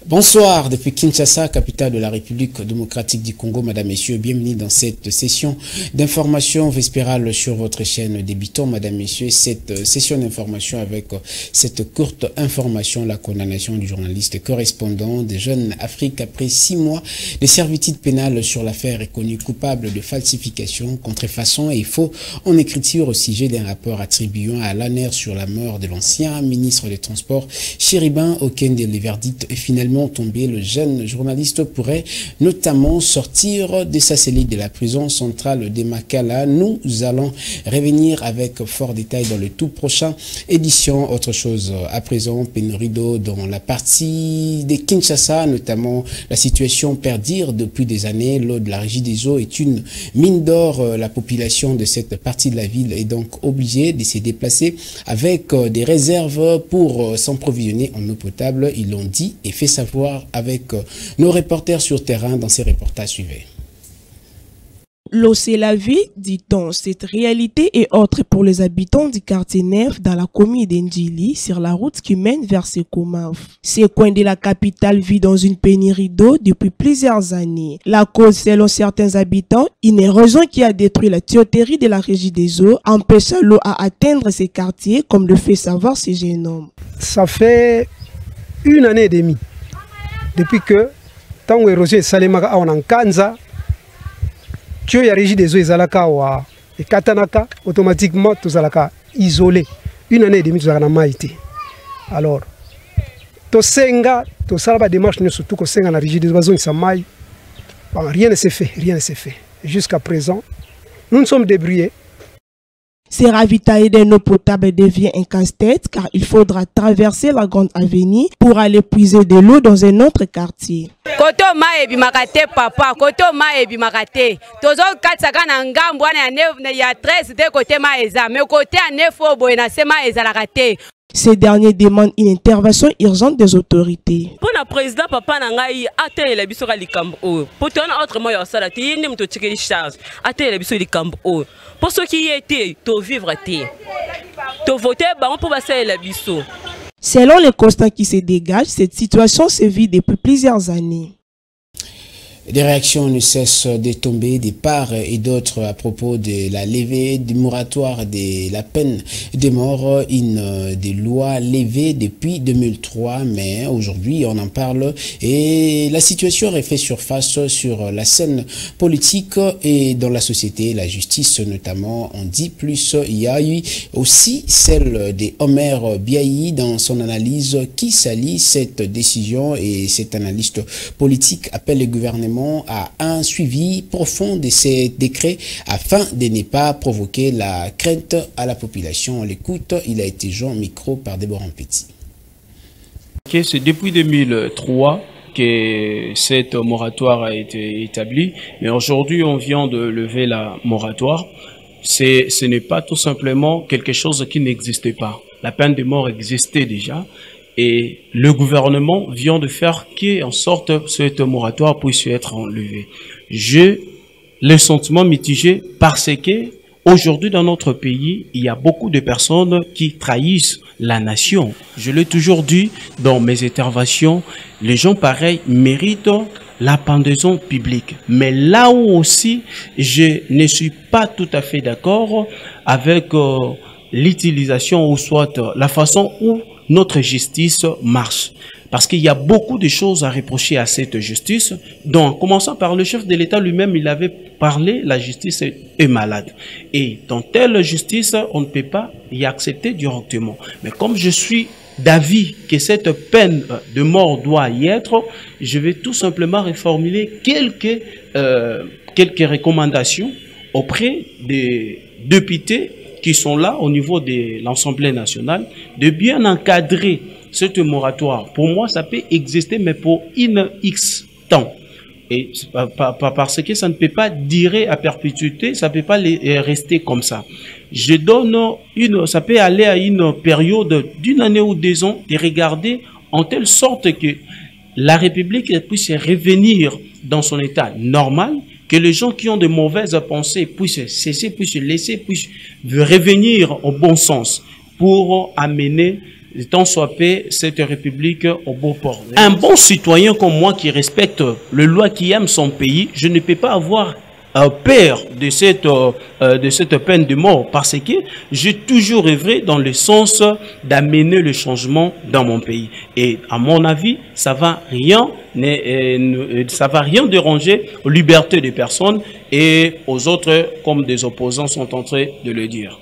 Bonsoir depuis Kinshasa, capitale de la République démocratique du Congo. Madame, Messieurs, bienvenue dans cette session d'information vespérale sur votre chaîne. Débutons, Madame, Messieurs, cette session d'information avec cette courte information, la condamnation du journaliste correspondant des Jeunes Afrique après 6 mois de servitude pénale sur l'affaire reconnu coupable de falsification, contrefaçon et faux en écriture au sujet d'un rapport attribuant à l'ANER sur la mort de l'ancien ministre des Transports, Chéribin Okende. Le verdict est finalement tombé. Le jeune journaliste pourrait notamment sortir de sa cellule de la prison centrale de Makala. Nous allons revenir avec fort détail dans le tout prochain édition. Autre chose à présent, pénurie d'eau dans la partie de Kinshasa, notamment la situation perdure depuis des années. L'eau de la régie des eaux est une mine d'or. La population de cette partie de la ville est donc obligée de se déplacer avec des réserves pour s'approvisionner en eau potable. Ils l'ont dit et fait savoir avec nos reporters sur terrain dans ces reportages suivants. L'eau c'est la vie, dit-on. Cette réalité est autre pour les habitants du quartier Neuf dans la commune d'Endjili sur la route qui mène vers Sekomaf. Ces coins de la capitale vit dans une pénurie d'eau depuis plusieurs années. La cause, selon certains habitants, une érosion qui a détruit la tuyauterie de la régie des eaux, empêchant l'eau à atteindre ces quartiers, comme le fait savoir ce jeune homme. Ça fait 1 année et demie depuis que tant que l'érosion est salemaka en Kanza, tu as régi des eaux ezalaka et katanaka automatiquement tout zalaka isolé. 1 année et demie tout zalaka maïté. Alors to senga to salaba démarche ne surtout que senga na régi des eaux ça maï. Rien ne s'est fait, rien ne s'est fait. Jusqu'à présent, nous nous sommes débrouillés. Se ravitailler d'une eau potable devient un casse-tête car il faudra traverser la grande avenue pour aller puiser de l'eau dans un autre quartier. Koto ma ebi makate papa, koto ma ebi makate. Tozo katsaka na ngambo na ya 13 de côté ma eza, mais côté à 9 obo na sema eza la kate. Ces derniers demandent une intervention urgente des autorités. Pour le président papa nangai atteint la biso likambo pour ton autre moyen ça ti ni mto tike charge atteint la biso likambo pour ceux qui étaient to vivre té to voter ba pour passer la biso. Selon les constats qui se dégagent, cette situation se vit depuis plusieurs années. Des réactions ne cessent de tomber de part et d'autre à propos de la levée du moratoire de la peine de mort, une des lois levées depuis 2003, mais aujourd'hui on en parle et la situation refait surface sur la scène politique et dans la société, la justice notamment. On dit plus, il y a eu aussi celle de Omer Biayi dans son analyse qui salit cette décision et cet analyste politique appelle le gouvernement à un suivi profond de ces décrets afin de ne pas provoquer la crainte à la population. On l'écoute, il a été joint au micro par Déborah Petit. C'est depuis 2003 que cette moratoire a été établie, mais aujourd'hui on vient de lever la moratoire. Ce n'est pas tout simplement quelque chose qui n'existait pas. La peine de mort existait déjà. Et le gouvernement vient de faire en sorte que cette moratoire puisse être enlevée. J'ai le sentiment mitigé parce que aujourd'hui dans notre pays, il y a beaucoup de personnes qui trahissent la nation. Je l'ai toujours dit dans mes interventions, les gens pareils méritent la pendaison publique. Mais là où aussi, je ne suis pas tout à fait d'accord avec l'utilisation ou soit la façon où notre justice marche. Parce qu'il y a beaucoup de choses à reprocher à cette justice. Donc, commençant par le chef de l'État lui-même, il avait parlé, la justice est malade. Et dans telle justice, on ne peut pas y accepter directement. Mais comme je suis d'avis que cette peine de mort doit y être, je vais tout simplement reformuler quelques recommandations auprès des députés qui sont là au niveau de l'Assemblée nationale, de bien encadrer cette moratoire. Pour moi, ça peut exister, mais pour une X temps. Et parce que ça ne peut pas durer à perpétuité, ça ne peut pas rester comme ça. Je donne ça peut aller à une période d'1 année ou 2 ans de regarder en telle sorte que la République puisse revenir dans son état normal, que les gens qui ont de mauvaises pensées puissent cesser, puissent laisser, puissent revenir au bon sens pour amener tant soit paix cette république au beau port. Un bon citoyen comme moi qui respecte le loi, qui aime son pays, je ne peux pas avoir peur de cette peine de mort, parce que j'ai toujours œuvré dans le sens d'amener le changement dans mon pays. Et à mon avis, ça va rien déranger aux libertés des personnes et aux autres, comme des opposants sont en train de le dire.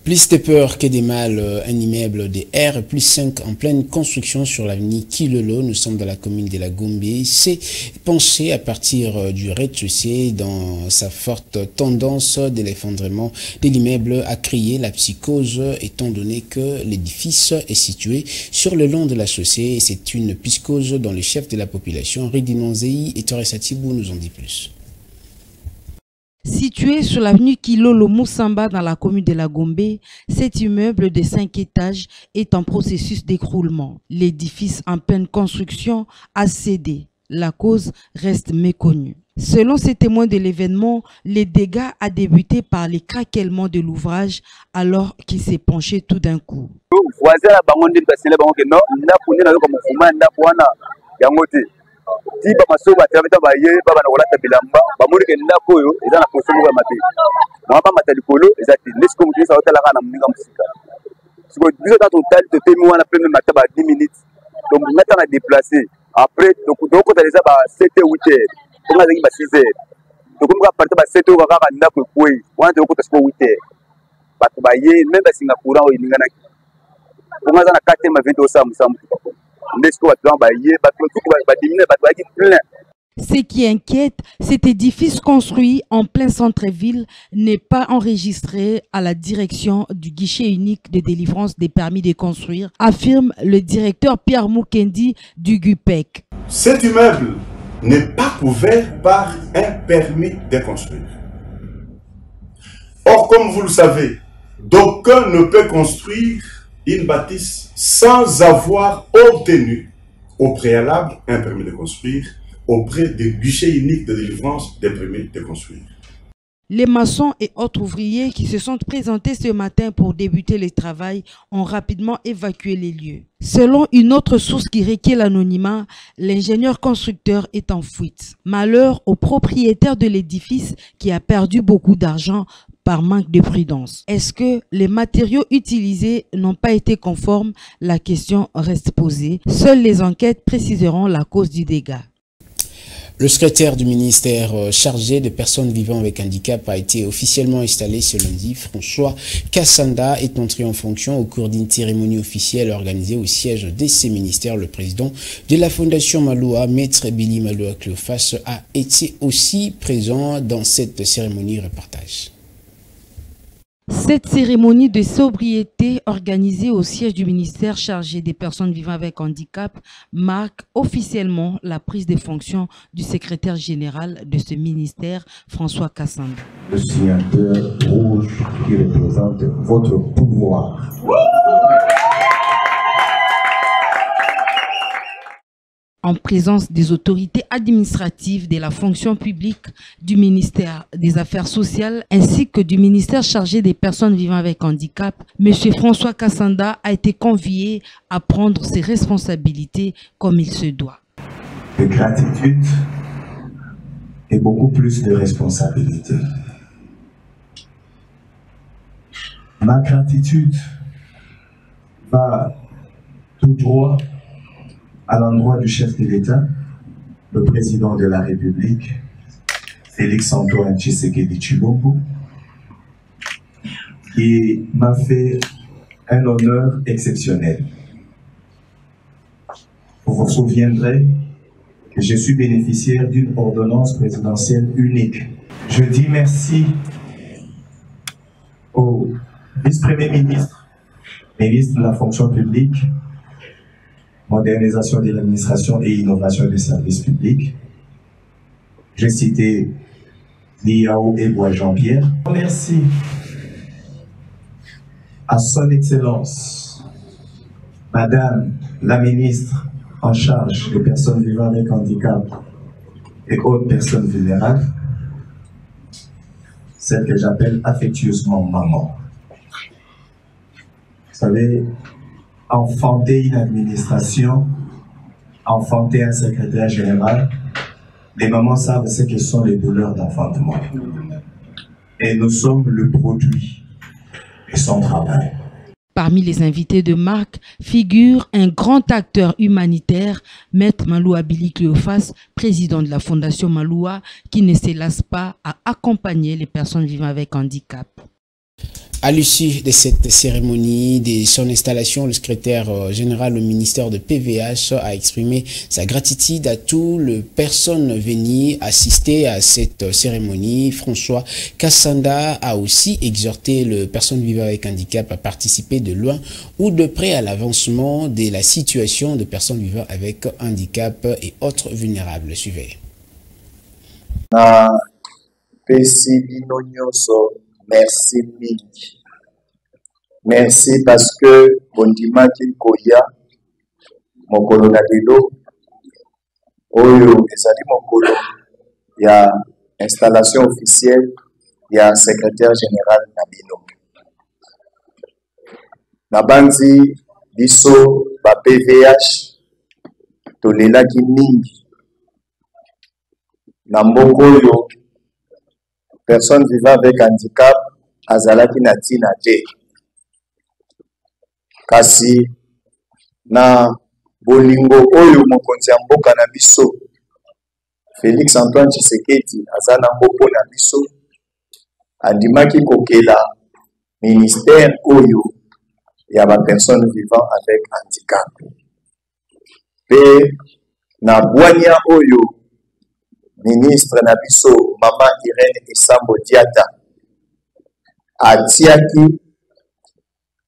Plus de peur que des mal, un immeuble de R plus 5 en pleine construction sur l'avenue Kilolo. Nous sommes dans la commune de la Gombe. C'est pensé à partir du rez-de-chaussée dans sa forte tendance de l'effondrement de l'immeuble à créer la psychose, étant donné que l'édifice est situé sur le long de la chaussée. C'est une psychose dont le chef de la population, Ridinonzei et Torres Atibou, nous en dit plus. Situé sur l'avenue Kilolo Moussamba dans la commune de la Gombe, cet immeuble de 5 étages est en processus d'écroulement. L'édifice en pleine construction a cédé. La cause reste méconnue. Selon ces témoins de l'événement, les dégâts ont débuté par les craquements de l'ouvrage alors qu'il s'est penché tout d'un coup. Tiba masoba tabita baye baba na kolata bilamba bamuri ke ndako yo eza na position ya mabe mwaba matalikolo eza te nesiko mutu sa hotela kana mninga musika siko biso ta total to temi wana premier matin ba 10 minutes donc ngata na déplacer après donc ta les ba 7 8 heures donc na ba 6 heures donc comme ka partir ba 7 heures kaka ndako kwei wana to ta siko 8 heures ba baye même ba singa courant o ininga na donc na 4 ma 20 au samu Ce qui inquiète, cet édifice construit en plein centre-ville n'est pas enregistré à la direction du guichet unique de délivrance des permis de construire, affirme le directeur Pierre Moukendi du GUPEC. Cet immeuble n'est pas couvert par un permis de construire. Or, comme vous le savez, d'aucuns ne peut construire une bâtisse sans avoir obtenu au préalable un permis de construire auprès du guichet unique de délivrance des permis de construire. Les maçons et autres ouvriers qui se sont présentés ce matin pour débuter les travaux ont rapidement évacué les lieux. Selon une autre source qui requiert l'anonymat, l'ingénieur constructeur est en fuite. Malheur au propriétaire de l'édifice qui a perdu beaucoup d'argent par manque de prudence. Est-ce que les matériaux utilisés n'ont pas été conformes? La question reste posée. Seules les enquêtes préciseront la cause du dégât. Le secrétaire du ministère chargé des personnes vivant avec handicap a été officiellement installé ce lundi. François Kassanda est entré en fonction au cours d'une cérémonie officielle organisée au siège de ces ministères. Le président de la Fondation Maloua, Maître Billy Maloua Cléophas, a été aussi présent dans cette cérémonie. Reportage. Cette cérémonie de sobriété organisée au siège du ministère chargé des personnes vivant avec handicap marque officiellement la prise de fonction du secrétaire général de ce ministère, François Kassanda. Le signateur rouge qui représente votre pouvoir. En présence des autorités administratives de la fonction publique, du ministère des Affaires sociales ainsi que du ministère chargé des personnes vivant avec handicap, M. François Kassanda a été convié à prendre ses responsabilités comme il se doit. De gratitude et beaucoup plus de responsabilité. Ma gratitude va tout droit à l'endroit du chef de l'État, le président de la République, Félix-Antoine Tshisekedi Tshilombo, qui m'a fait un honneur exceptionnel. Vous vous souviendrez que je suis bénéficiaire d'une ordonnance présidentielle unique. Je dis merci au vice-premier ministre, ministre de la fonction publique, modernisation de l'administration et innovation des services publics. J'ai cité Liao Ebois Jean-Pierre. Merci à son Excellence, Madame la ministre en charge des personnes vivant avec handicap et autres personnes vulnérables, celle que j'appelle affectueusement maman. Vous savez, enfanter une administration, enfanter un secrétaire général. Les mamans savent ce que sont les douleurs d'enfantement. Et nous sommes le produit de son travail. Parmi les invités de marque figure un grand acteur humanitaire, Maître Maloua Billy Cléophas, président de la Fondation Maloua, qui ne se lasse pas à accompagner les personnes vivant avec handicap. À l'issue de cette cérémonie, de son installation, le secrétaire général au ministère de PVH a exprimé sa gratitude à toutes les personnes venues assister à cette cérémonie. François Kassanda a aussi exhorté les personnes vivant avec handicap à participer de loin ou de près à l'avancement de la situation des personnes vivant avec handicap et autres vulnérables. Suivez. Merci mingi. Merci parce que bondima koya mokolo na lelo oyo ezali mokolo ya installation officielle ya secrétaire général na bino. Na banzi biso ba PVH tolelaki mingi na mboko oyo personne vivant avec handicap azalaki na tina te. Kasi na bolingo oyo mokonzi ya mboka na biso Félix Antoine Tshisekedi aza na mboka na biso andimaki kokela ministère oyo ya ba personne vivant avec handicap. Pe na bwania oyo ministre na biso Mama Irene Isambo Diata atiaki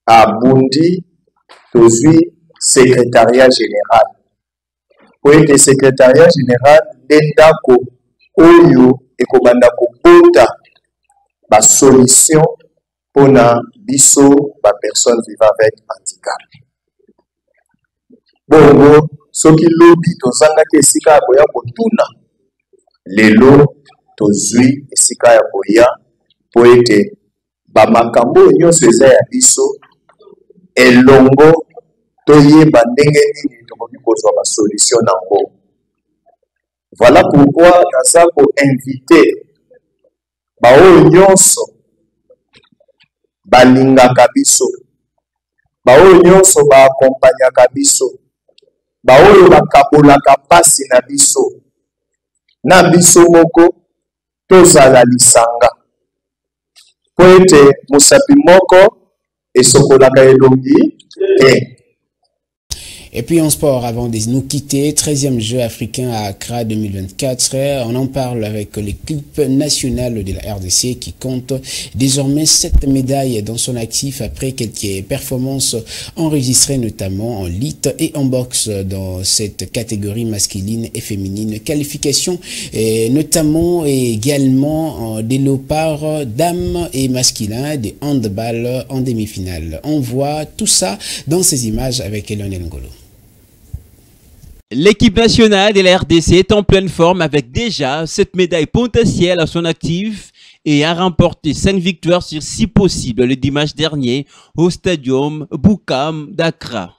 abundi tozui secrétariat général. Pour être secrétariat général d'endako oyo ekobanda kobota ba solution pona biso ba personne vivant avec handicap. Bongo soki lobi tozangaki esika koya kotuna lelo tozui esika ya koya po ete bamakambo nyonso eza ya biso elongo toyeba ndenge nini tokoki kozwa basolution nango. Voilà pourquoi naza koinvite baoyo nyonso balingaka biso, baoyo nyonso baakompanyaka biso, baoyo bakabolaka pasi na biso, na biso moko tozala lisanga po ete mosapi moko esokolaka elongi te. Et puis en sport, avant de nous quitter, 13e jeu africain à Accra 2024, on en parle avec l'équipe nationale de la RDC qui compte désormais 7 médailles dans son actif après quelques performances enregistrées notamment en lutte et en boxe dans cette catégorie masculine et féminine. Qualification et notamment et également des léopards dames et masculins de handball en demi-finale. On voit tout ça dans ces images avec Lionel Ngolo. L'équipe nationale de la RDC est en pleine forme avec déjà 7 médailles potentielles à son actif et a remporté 5 victoires sur 6 possibles le dimanche dernier au stadium Boukam d'Accra.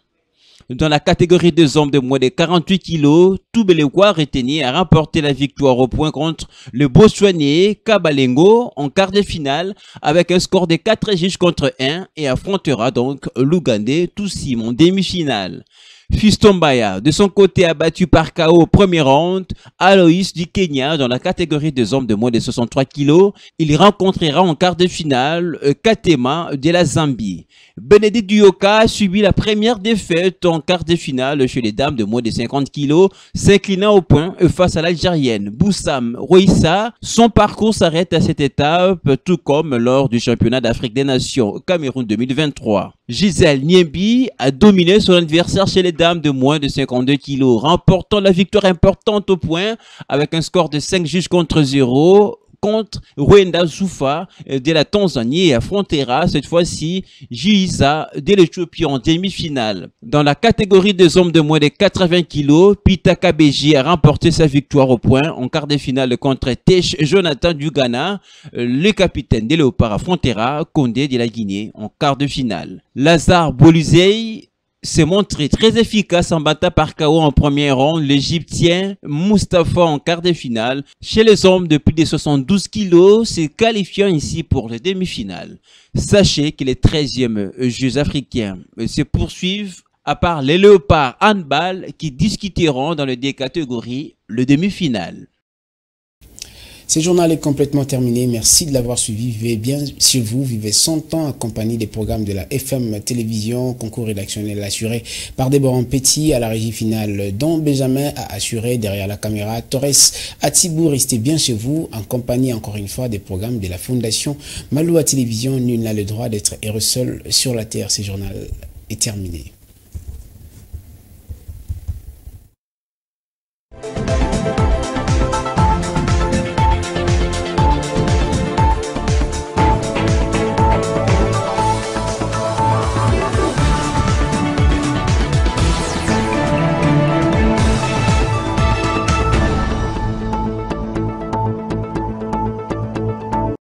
Dans la catégorie des hommes de moins de 48 kg, Toubelewa Reteni a remporté la victoire au point contre le Botswanais Kabalengo en quart de finale avec un score de 4 juges contre 1 et affrontera donc l'Ougandais Toussim en demi-finale. Fiston Baya, de son côté, a battu par KO au premier round Aloïs du Kenya dans la catégorie des hommes de moins de 63 kg. Il rencontrera en quart de finale Katema de la Zambie. Bénédicte Duyoka a subi la première défaite en quart de finale chez les dames de moins de 50 kg, s'inclinant au point face à l'Algérienne Boussam Roissa. Son parcours s'arrête à cette étape, tout comme lors du championnat d'Afrique des Nations au Cameroun 2023. Gisèle Niembi a dominé son adversaire chez les dames de moins de 52 kg, remportant la victoire importante au point avec un score de 5 juges contre 0 contre Rwenda Soufa de la Tanzanie et affrontera cette fois-ci Jiisa de l'Éthiopie en demi-finale. Dans la catégorie des hommes de moins de 80 kg, Pita Kabeji a remporté sa victoire au point en quart de finale contre Tesh Jonathan du Ghana. Le capitaine des Léopards affrontera Condé de la Guinée en quart de finale. Lazare Boluzei s'est montré très efficace en battant par KO en premier round l'Égyptien Mustafa en quart de finale. Chez les hommes de plus de 72 kilos, se qualifiant ici pour les demi-finales. Sachez que les 13e Jeux africains se poursuivent à part les Léopards handball qui discuteront dans les deux catégories le demi-finale. Ce journal est complètement terminé. Merci de l'avoir suivi. Vivez bien chez vous. Vivez 100 ans accompagné des programmes de la FM Télévision. Concours rédactionnel assuré par Déborah Petit à la régie finale, dont Benjamin a assuré derrière la caméra. Torres Atibou, restez bien chez vous en compagnie encore une fois des programmes de la Fondation Maloua Télévision. Nul n'a le droit d'être heureux seul sur la terre. Ce journal est terminé.